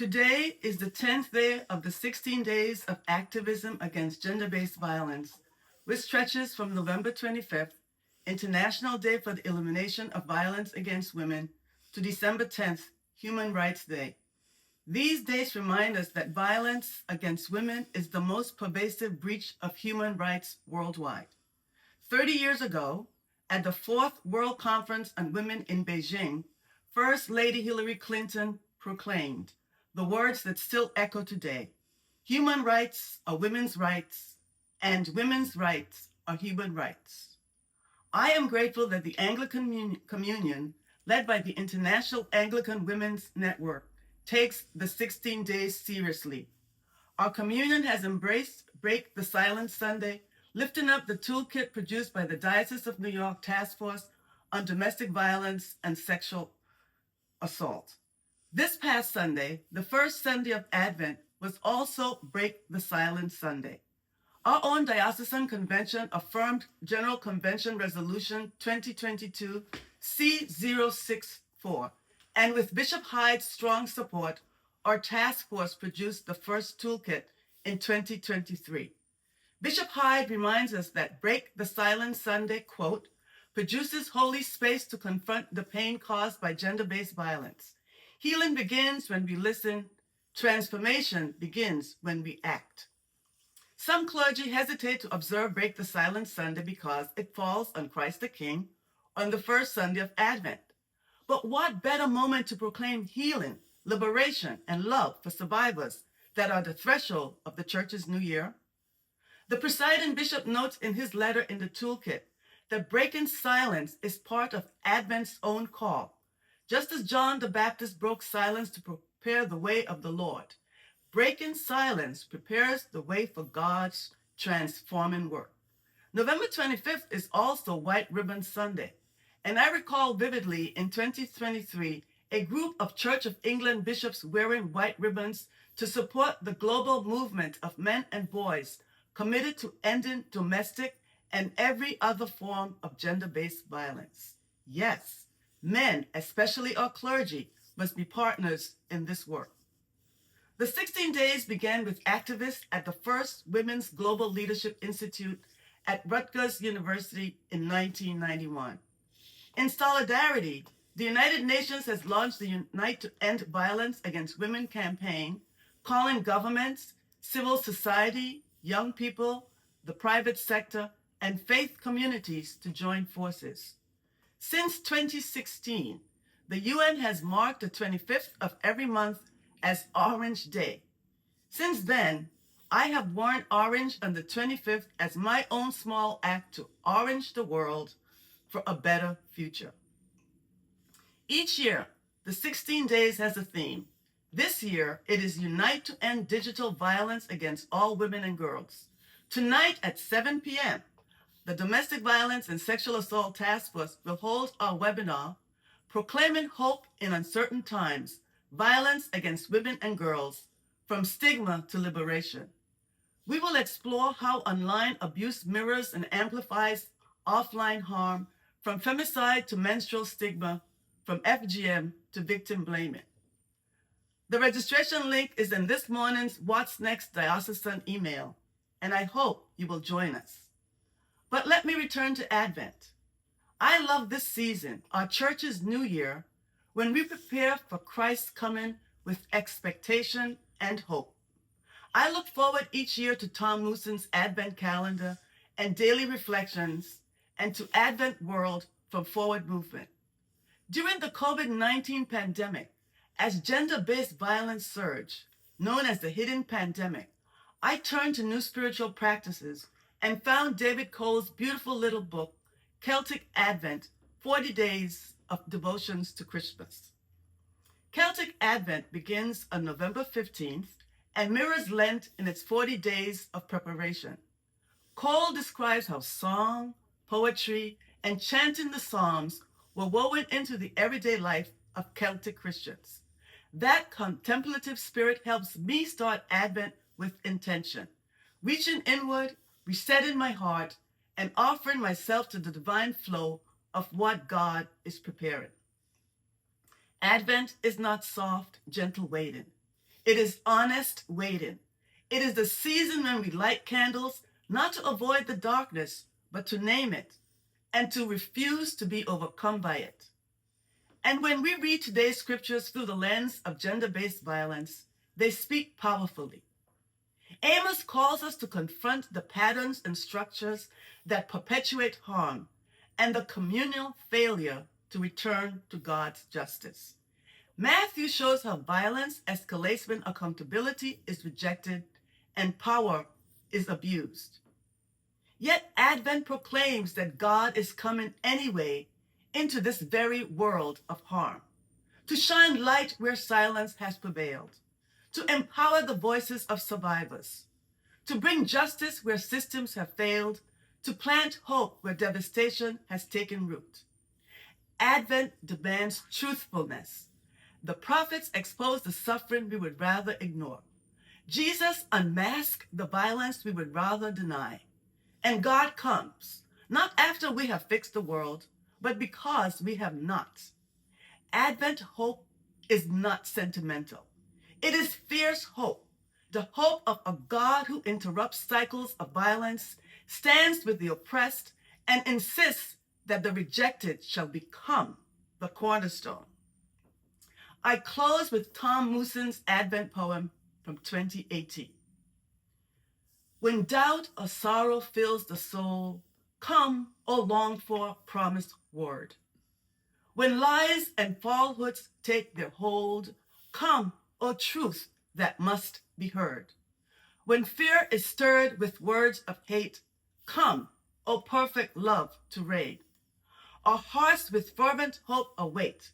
Today is the 10th day of the 16 Days of Activism Against Gender-Based Violence, which stretches from November 25th, International Day for the Elimination of Violence Against Women, to December 10th, Human Rights Day. These days remind us that violence against women is the most pervasive breach of human rights worldwide. 30 years ago, at the 4th World Conference on Women in Beijing, First Lady Hillary Clinton proclaimed the words that still echo today: human rights are women's rights, and women's rights are human rights. I am grateful that the Anglican Communion, led by the International Anglican Women's Network, takes the 16 days seriously. Our communion has embraced Break the Silence Sunday, lifting up the toolkit produced by the Diocese of New York Task Force on Domestic Violence and Sexual Assault. This past Sunday, the first Sunday of Advent, was also Break the Silence Sunday. Our own Diocesan Convention affirmed General Convention Resolution 2022 C064, and with Bishop Hyde's strong support, our task force produced the first toolkit in 2023. Bishop Hyde reminds us that Break the Silence Sunday, quote, produces holy space to confront the pain caused by gender-based violence. Healing begins when we listen. Transformation begins when we act. Some clergy hesitate to observe Break the Silence Sunday because it falls on Christ the King on the first Sunday of Advent. But what better moment to proclaim healing, liberation, and love for survivors that are the threshold of the Church's new year? The presiding bishop notes in his letter in the toolkit that breaking silence is part of Advent's own call. Just as John the Baptist broke silence to prepare the way of the Lord, breaking silence prepares the way for God's transforming work. November 25th is also White Ribbon Sunday, and I recall vividly in 2023 a group of Church of England bishops wearing white ribbons to support the global movement of men and boys committed to ending domestic and every other form of gender-based violence. Yes, men, especially our clergy, must be partners in this work. The 16 days began with activists at the first Women's Global Leadership Institute at Rutgers University in 1991. In solidarity, the United Nations has launched the Unite to End Violence Against Women campaign, calling governments, civil society, young people, the private sector, and faith communities to join forces. Since 2016, the UN has marked the 25th of every month as Orange Day. Since then, I have worn orange on the 25th as my own small act to orange the world for a better future. Each year, the 16 days has a theme. This year, it is Unite to End Digital Violence Against All Women and Girls. Tonight at 7 p.m., the Domestic Violence and Sexual Assault Task Force will hold our webinar, Proclaiming Hope in Uncertain Times, Violence Against Women and Girls, From Stigma to Liberation. We will explore how online abuse mirrors and amplifies offline harm, from femicide to menstrual stigma, from FGM to victim blaming. The registration link is in this morning's What's Next diocesan email, and I hope you will join us. But let me return to Advent. I love this season, our church's new year, when we prepare for Christ's coming with expectation and hope. I look forward each year to Tom Newson's Advent calendar and daily reflections, and to Advent World from Forward Movement. During the COVID-19 pandemic, as gender-based violence surged, known as the hidden pandemic, I turned to new spiritual practices and found David Cole's beautiful little book, Celtic Advent, 40 Days of Devotions to Christmas. Celtic Advent begins on November 15th and mirrors Lent in its 40 days of preparation. Cole describes how song, poetry, and chanting the Psalms were woven into the everyday life of Celtic Christians. That contemplative spirit helps me start Advent with intention, reaching inward, resetting my heart, and offering myself to the divine flow of what God is preparing. Advent is not soft, gentle waiting. It is honest waiting. It is the season when we light candles, not to avoid the darkness, but to name it and to refuse to be overcome by it. And when we read today's scriptures through the lens of gender-based violence, they speak powerfully. Amos calls us to confront the patterns and structures that perpetuate harm and the communal failure to return to God's justice. Matthew shows how violence escalates when accountability is rejected and power is abused. Yet Advent proclaims that God is coming anyway into this very world of harm, to shine light where silence has prevailed, to empower the voices of survivors, to bring justice where systems have failed, to plant hope where devastation has taken root. Advent demands truthfulness. The prophets expose the suffering we would rather ignore. Jesus unmasked the violence we would rather deny. And God comes, not after we have fixed the world, but because we have not. Advent hope is not sentimental. It is fierce hope, the hope of a God who interrupts cycles of violence, stands with the oppressed, and insists that the rejected shall become the cornerstone. I close with Tom Mooson's Advent poem from 2018. When doubt or sorrow fills the soul, come, O longed for promised word. When lies and falsehoods take their hold, come, O truth that must be heard. When fear is stirred with words of hate, come, O perfect love to reign. Our hearts with fervent hope await.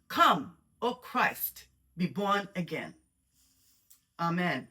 Come, O Christ, be born again. Amen.